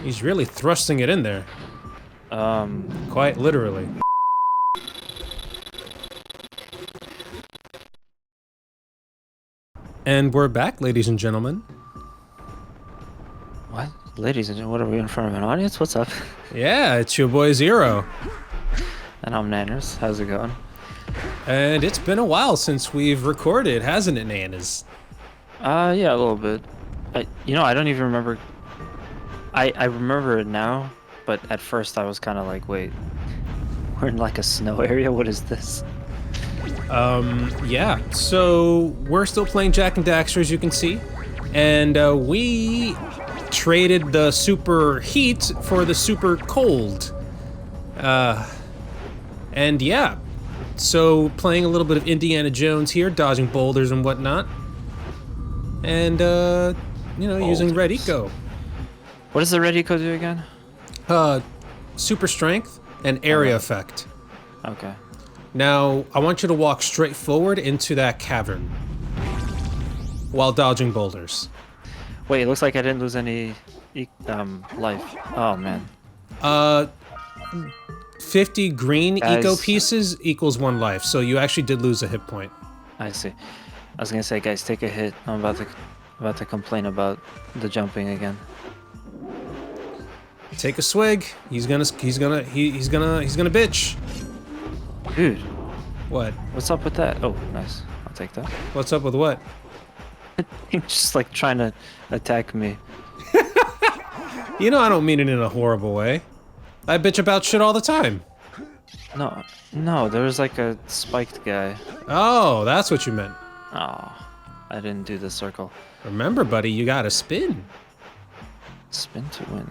He's really thrusting it in there. Quite literally. And we're back, ladies and gentlemen. What? Ladies and gentlemen, what are we in front of an audience? What's up? Yeah, it's your boy Zero. And I'm Nanners. How's it going? And it's been a while since we've recorded, hasn't it, Nanners? Yeah, a little bit. I don't even remember. I remember it now, but at first I was kind of like, wait, we're in like a snow area? What is this? Yeah. So, we're still playing Jak and Daxter, as you can see. And, we traded the super heat for the super cold. And yeah. So, playing a little bit of Indiana Jones here, dodging boulders and whatnot. And, using Red Eco. What does the Red Eco do again? Super strength and area effect. Okay. Now, I want you to walk straight forward into that cavern while dodging boulders. Wait, it looks like I didn't lose any life. Oh, man. 50 green Guys. eco pieces equals 1 life, so you actually did lose a hit point. I see. I was gonna say, guys, take a hit. I'm about to complain about the jumping again. Take a swig. He's gonna bitch. Dude, What? what's up with that? Oh, nice. I'll take that. What's up with what? He's just like trying to attack me. You know I don't mean it in a horrible way. I bitch about shit all the time. No, there was like a spiked guy. Oh, that's what you meant. Oh, I didn't do the circle. Remember, buddy, you gotta spin. Spin to win.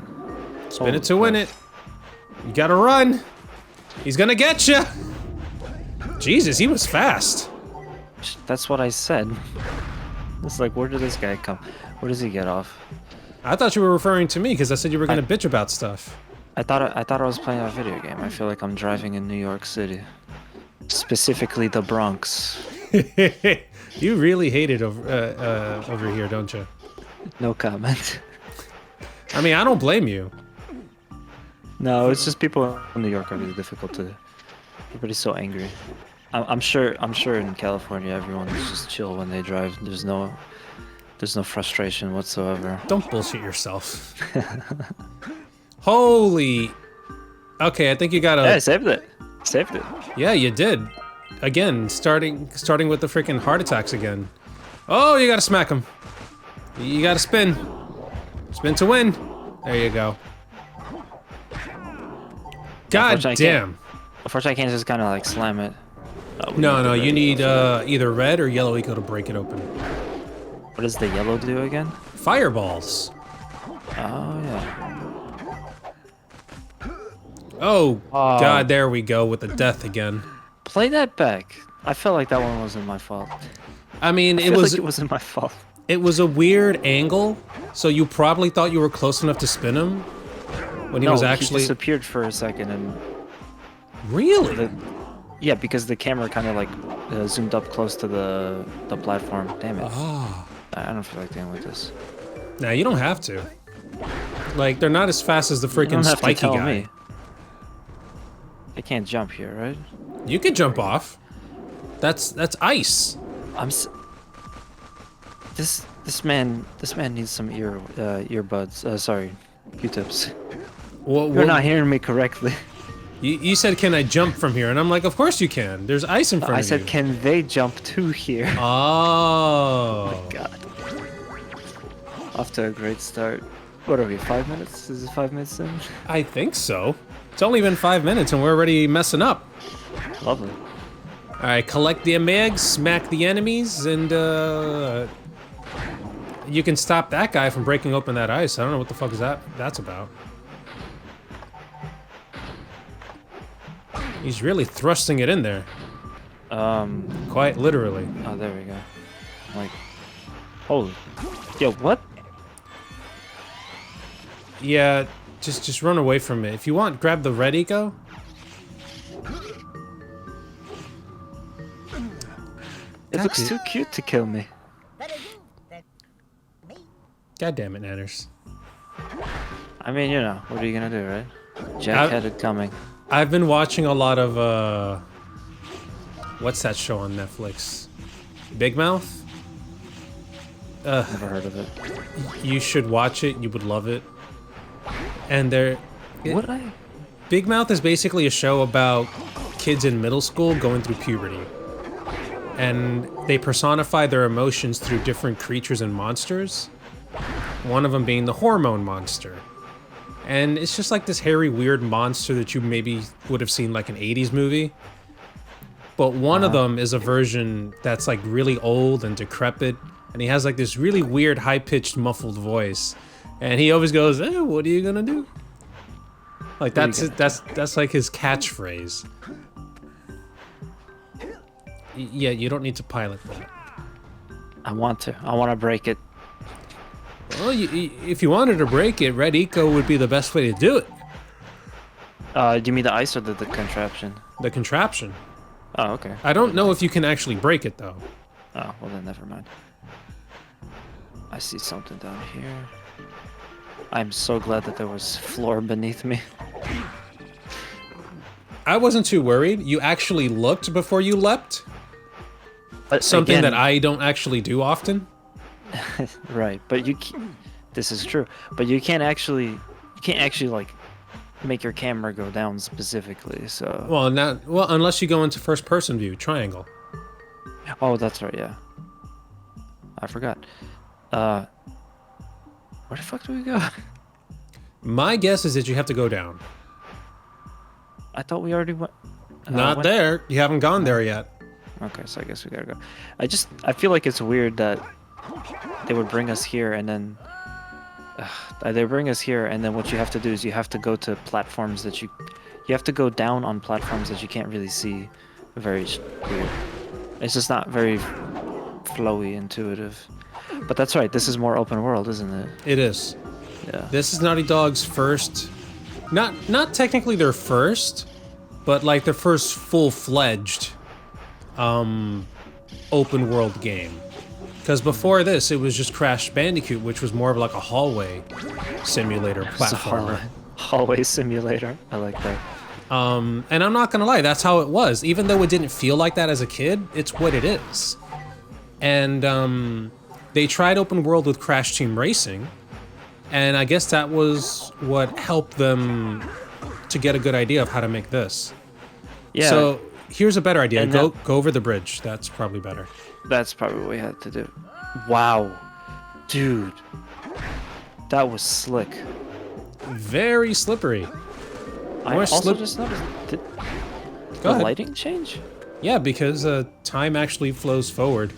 Spin it to win it. You gotta run. He's gonna get you. Jesus, he was fast. That's what I said. It's like, where did this guy come? Where does he get off? I thought you were referring to me because I said you were gonna bitch about stuff. I thought I was playing a video game. I feel like I'm driving in New York City, specifically the Bronx. You really hate it over here, don't you? No comment. I mean, I don't blame you. No, it's just people in New York are really difficult to. Everybody's so angry. I'm sure in California everyone's just chill when they drive. There's no frustration whatsoever. Don't bullshit yourself. Holy. Okay, I think you gotta. Yeah, I saved it. Saved it. Yeah, you did. Again, starting with the freaking heart attacks again. Oh, you gotta smack him. You gotta spin. Spin to win. There you go. God damn. Unfortunately, I can't just kind of like slam it. No, you need either red or yellow eco to break it open. What does the yellow do again? Fireballs. Oh, yeah. Oh, God, there we go with the death again. Play that back. I felt like that one wasn't my fault. I mean, It wasn't my fault. It was a weird angle, so you probably thought you were close enough to spin him when he was actually... he disappeared for a second and... Really? Yeah, because the camera kind of like zoomed up close to the platform. Damn it. Oh. I don't feel like dealing with this. Nah, you don't have to. Like, they're not as fast as the You freaking don't have to spiky tell guy. me. I can't jump here, right? You could jump off. That's ice. This man needs some earbuds. Sorry, Q-tips. You're not hearing me correctly. You said, can I jump from here? And I'm like, of course you can. There's ice in front of you. I said, can they jump to here? Oh. Oh my God. Off to a great start. What are we, 5 minutes? Is it 5 minutes in? I think so. It's only been 5 minutes and we're already messing up. Lovely. Alright, collect the AmIEviL, smack the enemies, and you can stop that guy from breaking open that ice. I don't know what the fuck is that's about. He's really thrusting it in there. Quite literally. Oh, there we go. Like, holy. Yo, what? Yeah, just run away from it. If you want, grab the red eco. It looks too cute to kill me. God damn it, Nanners. I mean, you know, what are you gonna do, right? Jak had it coming. I've been watching a lot of what's that show on Netflix? Big Mouth? Never heard of it. You should watch it. You would love it. And Would I? Big Mouth is basically a show about kids in middle school going through puberty. And they personify their emotions through different creatures and monsters. One of them being the hormone monster. And it's just like this hairy, weird monster that you maybe would have seen like an 80s movie. But one of them is a version that's like really old and decrepit. And he has like this really weird, high-pitched, muffled voice. And he always goes, what are you gonna do? Like that's like his catchphrase. Yeah, you don't need to pilot that. I want to. I want to break it. Well, if you wanted to break it, Red Eco would be the best way to do it. Do you mean the ice or the contraption? The contraption. Oh, okay. I don't know if you can actually break it, though. Oh, well then never mind. I see something down here. I'm so glad that there was floor beneath me. I wasn't too worried. You actually looked before you leapt. But Something again, that I don't actually do often. right, but this is true. But you can't actually like make your camera go down specifically. So. Well, unless you go into first-person view, triangle. Oh, that's right. Yeah. I forgot. Where the fuck do we go? My guess is that you have to go down. I thought we already went. Not there. You haven't gone there yet. Okay, so I guess we gotta go. I feel like it's weird that they would bring us here and then they bring us here and then what you have to do is you have to go to platforms that you have to go down on platforms that you can't really see. Very weird. It's just not very flowy, intuitive. But that's right. This is more open world, isn't it? It is. Yeah. This is Naughty Dog's first, not technically their first, but like their first full-fledged open world game. Because before this, it was just Crash Bandicoot, which was more of like a hallway simulator platformer. Hallway simulator. I like that. And I'm not gonna lie, that's how it was. Even though it didn't feel like that as a kid, it's what it is. And they tried open world with Crash Team Racing, and I guess that was what helped them to get a good idea of how to make this. Yeah. So here's a better idea. And Go over the bridge. That's probably better. That's probably what we had to do. Wow. Dude. That was slick. Very slippery. I also just noticed, did the lighting change? Yeah, because time actually flows forward.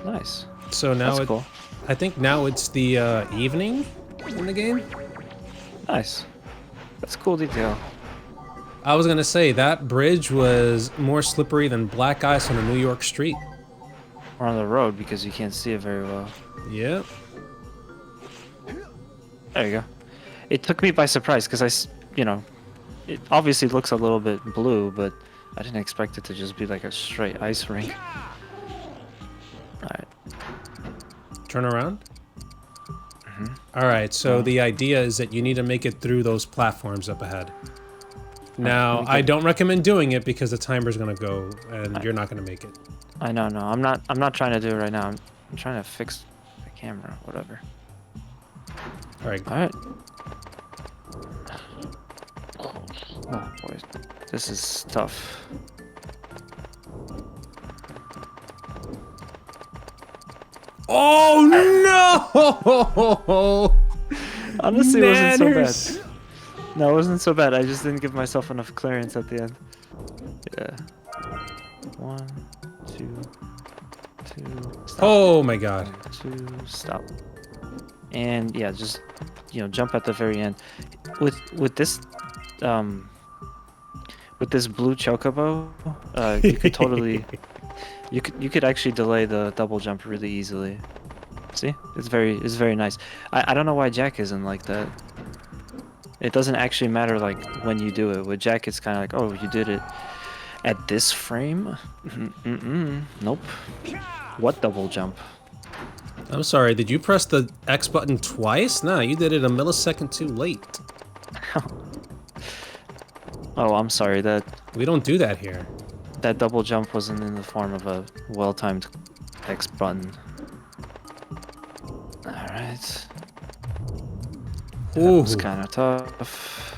Nice. So now That's cool. I think now it's the evening in the game. Nice. That's cool detail. I was gonna say that bridge was more slippery than black ice on a New York street. We're on the road because you can't see it very well. Yep. There you go. It took me by surprise because it obviously looks a little bit blue, but I didn't expect it to just be like a straight ice rink. Alright. Turn around. Alright, so the idea is that you need to make it through those platforms up ahead. Now, I don't recommend doing it because the timer's gonna go and you're not gonna make it. I know, no, I'm not trying to do it right now. I'm trying to fix the camera, whatever. Alright. Alright. Oh boy, this is tough. Oh no! Honestly, it wasn't so Nanners. bad. No, it wasn't so bad. I just didn't give myself enough clearance at the end. Yeah. 1, 2, 2. Stop. Oh my god. 1, 2. Stop. And yeah, just jump at the very end. With this blue chocobo, you could totally you could actually delay the double jump really easily. See? It's very nice. I don't know why Jak isn't like that. It doesn't actually matter like when you do it. With Jak, it's kind of like, oh, you did it at this frame? Nope. What double jump? I'm sorry, did you press the X button twice? Nah, you did it a millisecond too late. Oh, I'm sorry. We don't do that here. That double jump wasn't in the form of a well-timed X button. Alright. That was kind of tough.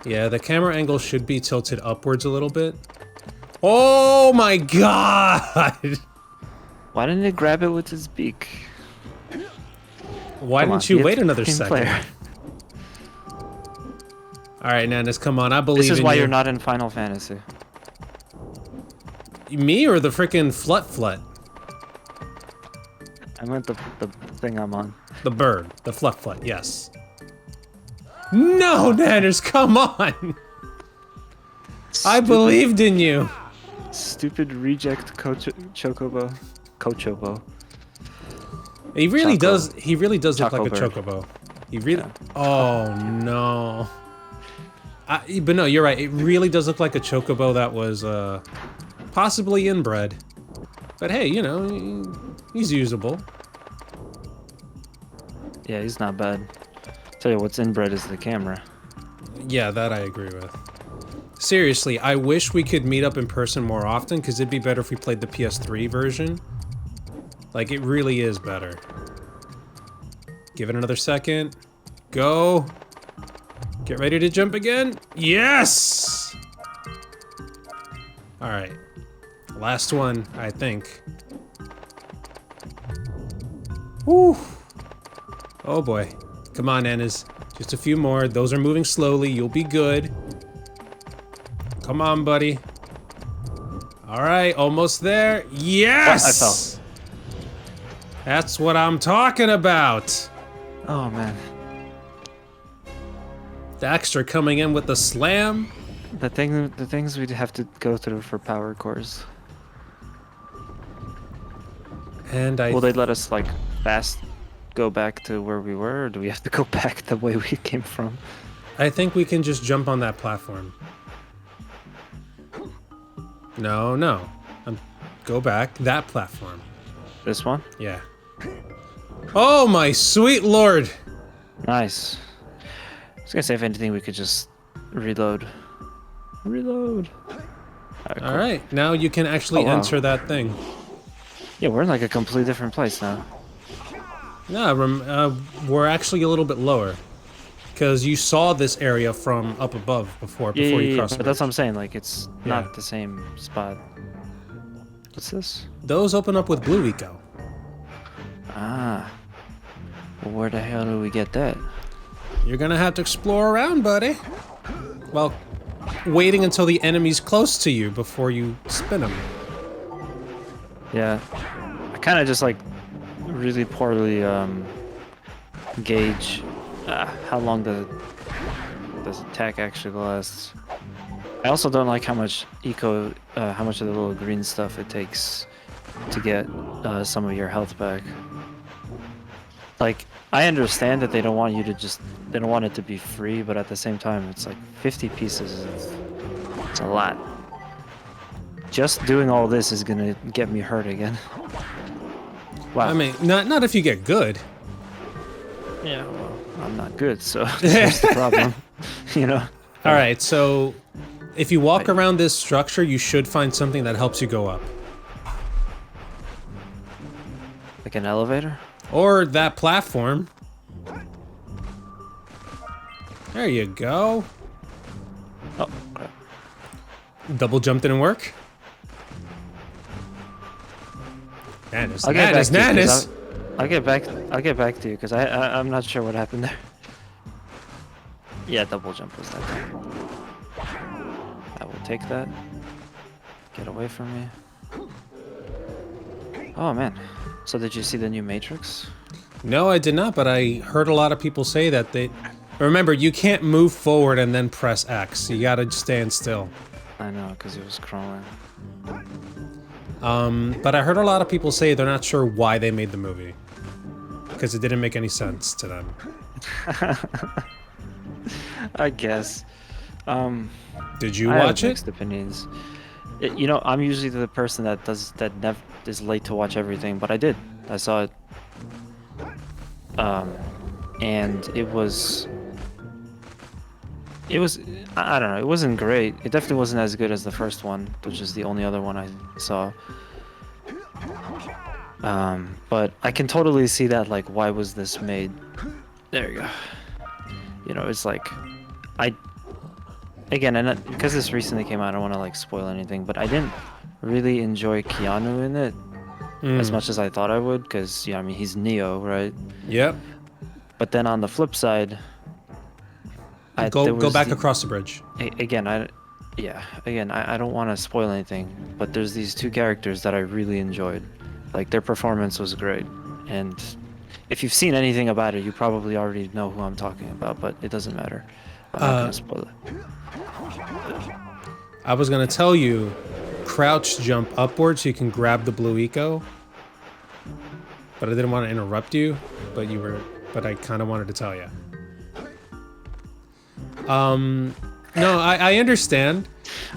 Yeah, the camera angle should be tilted upwards a little bit. Oh my god! Why didn't it grab it with its beak? Why Come didn't on, you be a wait another team second? player. Alright, Nanners, come on, I believe in you. This is why you're not in Final Fantasy. Me or the frickin' Flutflut? I meant the thing I'm on. The bird. The Flutflut, yes. No, Nanners, come on! I believed in you! Stupid reject Chocobo. Chocobo. He really Choco. does look like a Choco chocobo. He really... Yeah. Oh, no. But no, you're right. It really does look like a chocobo that was, possibly inbred. But hey, you know, he's usable. Yeah, he's not bad. Tell you what's inbred is the camera. Yeah, that I agree with. Seriously, I wish we could meet up in person more often, because it'd be better if we played the PS3 version. Like, it really is better. Give it another second. Go! Get ready to jump again. Yes! Alright. Last one, I think. Whew. Oh boy. Come on, Nanners. Just a few more. Those are moving slowly. You'll be good. Come on, buddy. Alright, almost there. Yes! I fell. That's what I'm talking about. Oh man. Daxter coming in with the slam. The things we'd have to go through for power cores. And Will they let us like fast go back to where we were, or do we have to go back the way we came from? I think we can just jump on that platform. No, no. Go back. That platform. This one? Yeah. Oh my sweet lord! Nice. I was gonna say if anything we could just reload. Reload. Alright, cool. Alright, now you can actually Oh, wow. enter that thing. Yeah, we're in like a completely different place now. No, we're actually a little bit lower. Because you saw this area from up above before you crossed. But that's what I'm saying, like it's Yeah. not the same spot. What's this? Those open up with blue eco. Ah. Well, where the hell do we get that? You're gonna have to explore around, buddy. Well, waiting until the enemy's close to you before you spin them. Yeah. I kind of just like really poorly gauge how long this attack actually lasts. I also don't like how much how much of the little green stuff it takes to get some of your health back. Like, I understand that they don't want you to they don't want it to be free, but at the same time, it's like 50 pieces. It's a lot. Just doing all this is gonna get me hurt again. Wow. I mean, not if you get good. Yeah, well, I'm not good, so that's the problem. You know? Alright, so if you walk around this structure, you should find something that helps you go up. Like an elevator? Or that platform. There you go. Oh, crap. Double jump didn't work. Nanners, I'll get back Nanners, to you, 'cause Nanners! I'll get back to you, because I'm not sure what happened there. Yeah, double jump was that time. I will take that. Get away from me. Oh man. So did you see the new Matrix? No, I did not, but I heard a lot of people say that they... Remember, you can't move forward and then press X. You gotta stand still. I know, because it was crawling. But I heard a lot of people say they're not sure why they made the movie. Because it didn't make any sense to them. I guess. Did you I have watch it? mixed opinions. You know, I'm usually the person that never is late to watch everything, but I did. I saw it, um, and it was I don't know. It wasn't great. It definitely wasn't as good as the first one, which is the only other one I saw. But I can totally see that. Like, why was this made? There you go. You know, it's like, I again, and because this recently came out, I don't want to like spoil anything, but I didn't really enjoy Keanu in it as much as I thought I would, because I mean, he's Neo, right? Yep. But then on the flip side, Go back across the bridge. Again, I don't want to spoil anything, but there's these two characters that I really enjoyed. Like, their performance was great, and if you've seen anything about it, you probably already know who I'm talking about, but it doesn't matter. I'm not gonna spoil it. I was gonna tell you, crouch jump upward so you can grab the blue eco, but I didn't want to interrupt you. But I kind of wanted to tell you. No, I understand.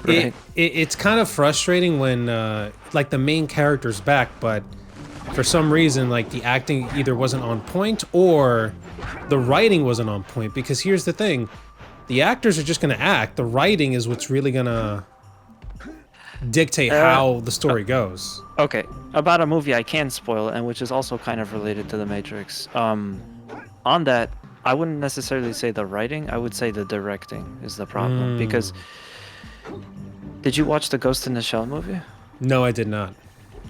Right. It's kind of frustrating when like the main character's back, but for some reason like the acting either wasn't on point or the writing wasn't on point. Because here's the thing, the actors are just gonna act. The writing is what's really gonna dictate how the story goes. Okay, about a movie I can spoil, and which is also kind of related to The Matrix. On that, I wouldn't necessarily say the writing, I would say the directing is the problem. Because, did you watch the Ghost in the Shell movie? No, I did not.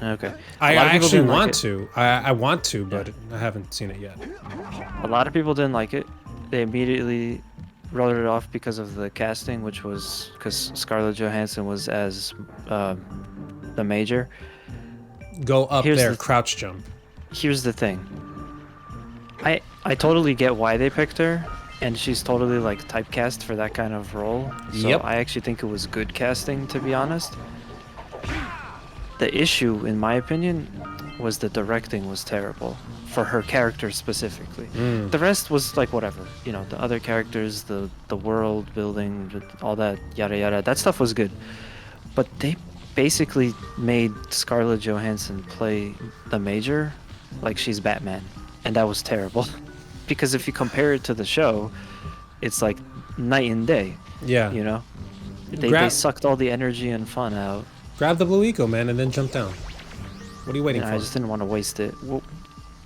Okay. I actually want to. I want to, but Yeah. I haven't seen it yet. A lot of people didn't like it. They immediately wrote it off because of the casting, which was because Scarlett Johansson was as the Major. Go up Here's there, the- crouch jump. Here's the thing. I totally get why they picked her, and she's totally like typecast for that kind of role. So Yep. I actually think it was good casting, to be honest. The issue, in my opinion, was the directing was terrible for her character specifically. The rest was like whatever, you know, the other characters, the world building, all that yada yada. That stuff was good, but they basically made Scarlett Johansson play the Major like she's Batman, and that was terrible. Because if you compare it to the show, it's like night and day. Yeah. You know, they sucked all the energy and fun out. Grab the blue eco, man, and then jump down. What are you waiting And for? I just didn't want to waste it.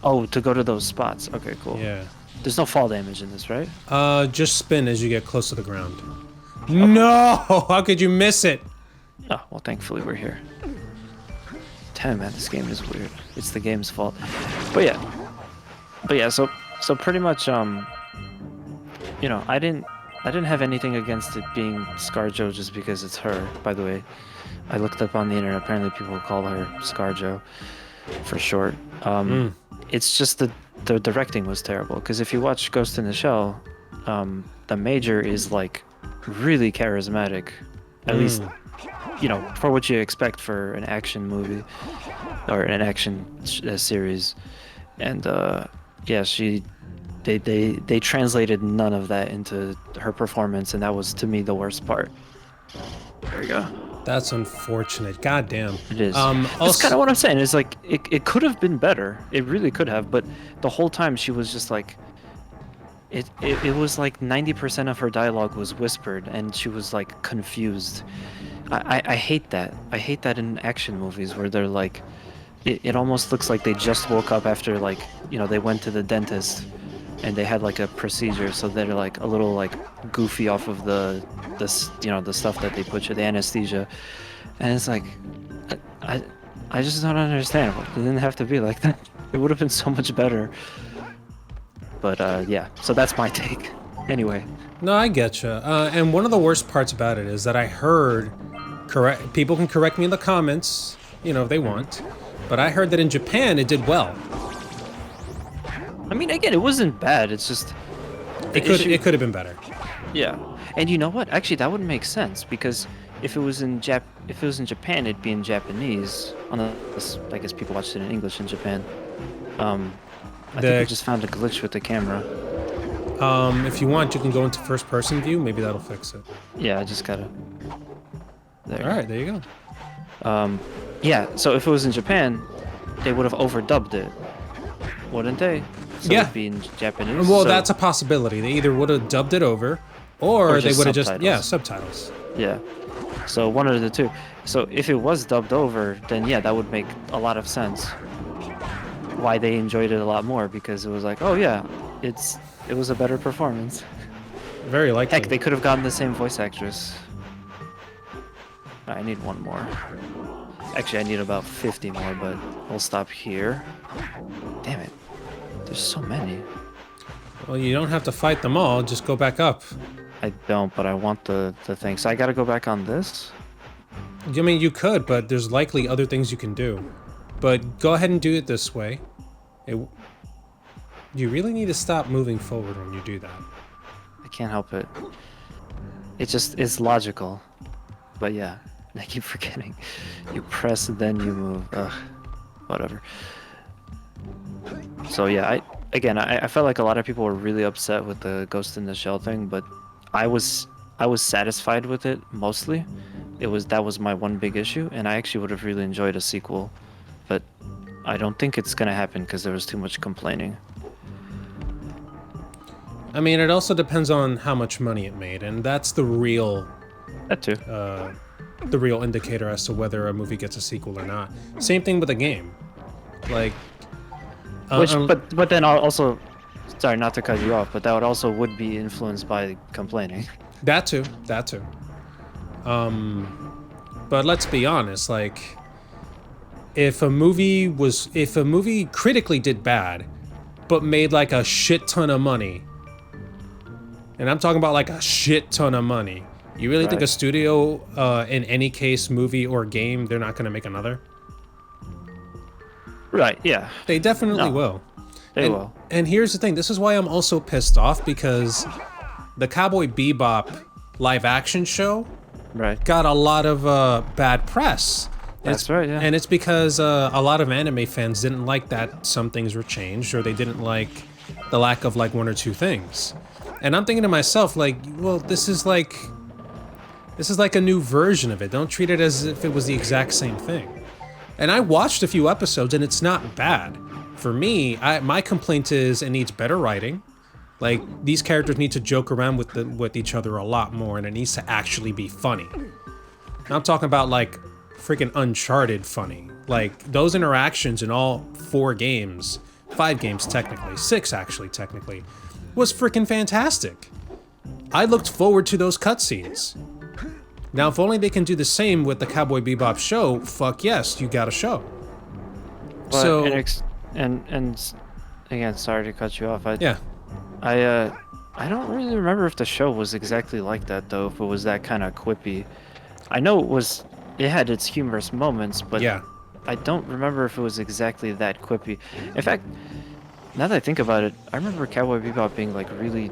Oh, to go to those spots. Okay, cool. Yeah. There's no fall damage in this, right? Just spin as you get close to the ground. No! How could you miss it? Oh, well, thankfully we're here. Damn, man, this game is weird. It's the game's fault. But yeah, so pretty much, you know, I didn't have anything against it being ScarJo just because it's her. By the way, I looked up on the internet. Apparently, people call her ScarJo for short. It's just the directing was terrible. Because if you watch Ghost in the Shell, the Major is like really charismatic, at least, you know, for what you expect for an action movie or an action series. And yeah, they translated none of that into her performance, and that was, to me, the worst part. There you go. That's unfortunate. God damn. It is. Also, That's kind of what I'm saying. It's like it could have been better. It really could have, but the whole time she was just like, it was like 90% of her dialogue was whispered, and she was like confused. I hate that. I hate that in action movies where they're like, it almost looks like they just woke up after, like, you know, they went to the dentist and they had like a procedure, so they're like a little like goofy off of the you know, the stuff that they put you, the anesthesia, and it's like, I just don't understand. It didn't have to be like that. It would have been so much better. But yeah, so that's my take. Anyway. no, I getcha. And one of the worst parts about it is that I heard, people can correct me in the comments, you know, if they want, but I heard that in Japan it did well. I mean, again, it wasn't bad. It's just It could have been better. yeah. And you know what? Actually, that would make sense, because if it was in Japan, it'd be in Japanese. Unless, I guess, people watched it in English in Japan. I think I just found a glitch with the camera. If you want, you can go into first-person view. Maybe that'll fix it. Yeah, I just gotta. There. All right, there you go. Yeah. So if it was in Japan, they would have overdubbed it, wouldn't they? So Yeah. it'd be in Japanese. Well, so, that's a possibility. They either would have dubbed it over, or they just would have just subtitles. subtitles. Yeah. So one of the two. So if it was dubbed over, then yeah, that would make a lot of sense. Why they enjoyed it a lot more, because it was like, oh yeah, it was a better performance. Very likely. Heck, they could have gotten the same voice actress. I need one more. Actually, I need about 50 more, but we'll stop here. Damn it. There's so many. Well, you don't have to fight them all. Just go back up. I don't, but I want the thing. So I gotta go back on this? I mean, you could, but there's likely other things you can do. But go ahead and do it this way. You really need to stop moving forward when you do that. I can't help it. It just is logical. But yeah, I keep forgetting. You press, then you move. Ugh. Whatever. So yeah, I felt like a lot of people were really upset with the Ghost in the Shell thing, but I was satisfied with it mostly. That was my one big issue, and I actually would have really enjoyed a sequel, but I don't think it's gonna happen because there was too much complaining. I mean, it also depends on how much money it made, and that's the real That too. indicator as to whether a movie gets a sequel or not. Same thing with a game. Like, But then also, sorry, not to cut you off, but that would be influenced by complaining. that too. But let's be honest, like, if a movie critically did bad, but made like a shit ton of money, and I'm talking about like a shit ton of money, you really think a studio, in any case, movie or game, they're not gonna make another? Right, yeah. They definitely will. They will. And here's the thing, this is why I'm also pissed off, because the Cowboy Bebop live action show got a lot of bad press. That's right, yeah. And it's because a lot of anime fans didn't like that some things were changed, or they didn't like the lack of like one or two things. And I'm thinking to myself, like, well, this is like a new version of it. Don't treat it as if it was the exact same thing. And I watched a few episodes, and it's not bad. For me, my complaint is it needs better writing. Like, these characters need to joke around with each other a lot more, and it needs to actually be funny. I'm talking about, like, freaking Uncharted funny. Like, those interactions in all 5 games technically, 6 actually technically, was freaking fantastic. I looked forward to those cutscenes. Now, if only they can do the same with the Cowboy Bebop show, fuck yes, you got a show. But So, and again, sorry to cut you off. yeah. I don't really remember if the show was exactly like that though. If it was that kind of quippy, I know it had its humorous moments, but Yeah. I don't remember if it was exactly that quippy. In fact, now that I think about it, I remember Cowboy Bebop being like really,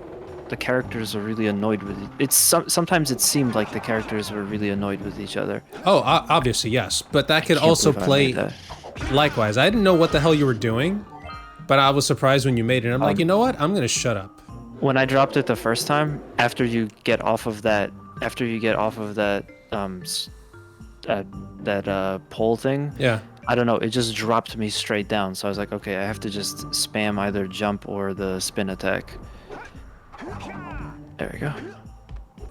the characters are really annoyed with it. Sometimes it seemed like the characters were really annoyed with each other. Oh, obviously, yes. But that could Can't also believe I play... made that. Likewise, I didn't know what the hell you were doing, but I was surprised when you made it. I'm like, you know what? I'm gonna shut up. When I dropped it the first time, after you get off of that pole thing, Yeah. I don't know, it just dropped me straight down. So I was like, okay, I have to just spam either jump or the spin attack. There we go.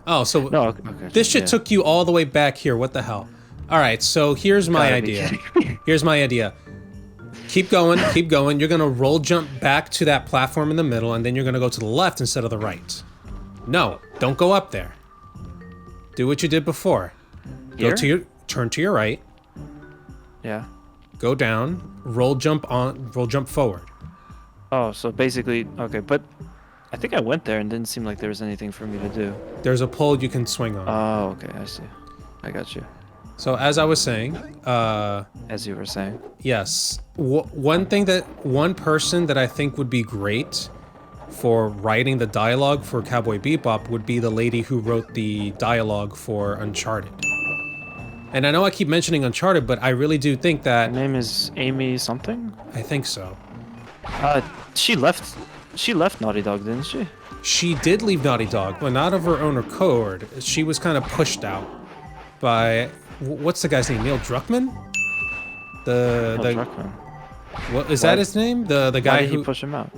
Oh, so No, okay. this shit yeah. took you all the way back here. What the hell? All right, so here's my Gotta be idea. kidding me. Here's my idea. Keep going, keep going. You're gonna roll jump back to that platform in the middle, and then you're gonna go to the left instead of the right. No, don't go up there. Do what you did before. Here? Turn to your right. Yeah. Go down. Roll jump forward. Oh, so basically, okay, but I think I went there and didn't seem like there was anything for me to do. There's a pole you can swing on. Oh, okay, I see. I got you. So as I was saying, As you were saying. yes, one person that I think would be great for writing the dialogue for Cowboy Bebop would be the lady who wrote the dialogue for Uncharted. And I know I keep mentioning Uncharted, but I really do think Her that... name is Amy something? I think so. She left Naughty Dog, didn't she? She did leave Naughty Dog, but not of her own accord. She was kind of pushed out. by what's the guy's name? Neil Druckmann. The Druckmann. what is that his name? The Why guy did who he push him out?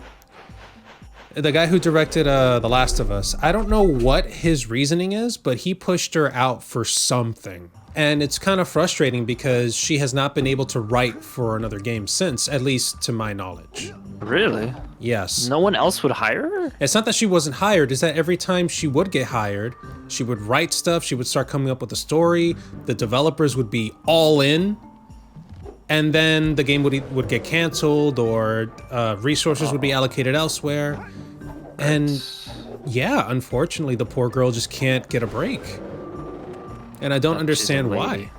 the guy who directed The Last of Us. I don't know what his reasoning is, but he pushed her out for something. And it's kind of frustrating because she has not been able to write for another game since, at least to my knowledge. Really? Yes. No one else would hire her? It's not that she wasn't hired, it's that every time she would get hired, she would write stuff, she would start coming up with a story, the developers would be all in, and then the game would get canceled or resources would be allocated elsewhere. And yeah, unfortunately, the poor girl just can't get a break. And I don't understand why.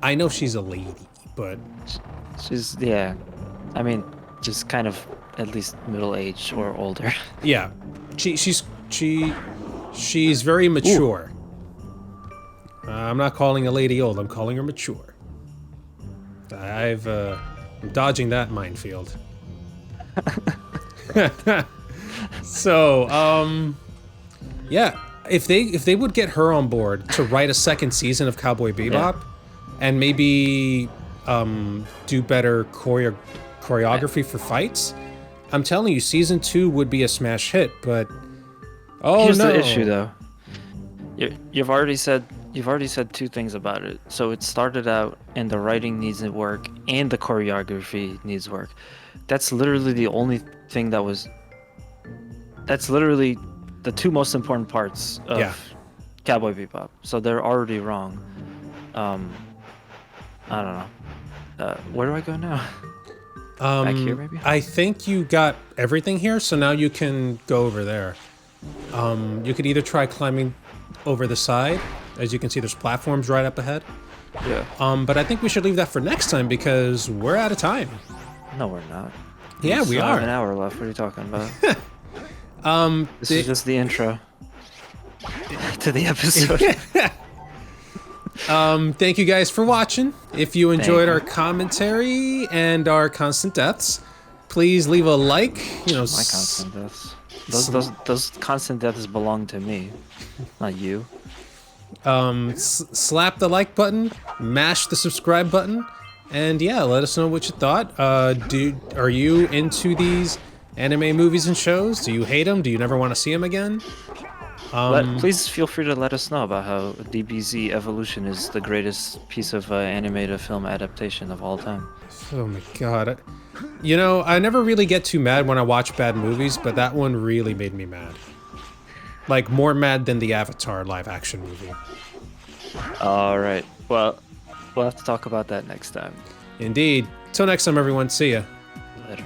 I know she's a lady, but... She's, yeah. I mean, just kind of at least middle-aged or older. Yeah. She's very mature. I'm not calling a lady old, I'm calling her mature. I'm dodging that minefield. So, yeah, if they would get her on board to write a second season of Cowboy Bebop, and maybe do better choreography for fights, I'm telling you, season 2 would be a smash hit. But here's the issue, though. You've already said two things about it. So it started out, and the writing needs work, and the choreography needs work. That's literally the only thing that was. That's literally the two most important parts of Cowboy Bebop. So they're already wrong. I don't know. Where do I go now? Back here, maybe? I think you got everything here, so now you can go over there. You could either try climbing over the side. As you can see, there's platforms right up ahead. Yeah. But I think we should leave that for next time because we're out of time. No, we're not. Yeah, we are. Have an hour left. What are you talking about? This is just the intro to the episode. Thank you guys for watching. If you enjoyed our commentary and our constant deaths, please leave a like. You know, my constant deaths. Those constant deaths belong to me, not you. Slap the like button, mash the subscribe button, and yeah, let us know what you thought. Are you into these anime movies and shows? Do you hate them? Do you never want to see them again? Please feel free to let us know about how DBZ Evolution is the greatest piece of animated film adaptation of all time. Oh my god. You know, I never really get too mad when I watch bad movies, but that one really made me mad. Like, more mad than the Avatar live-action movie. Alright, well, we'll have to talk about that next time. Indeed. Till next time, everyone. See ya. Later.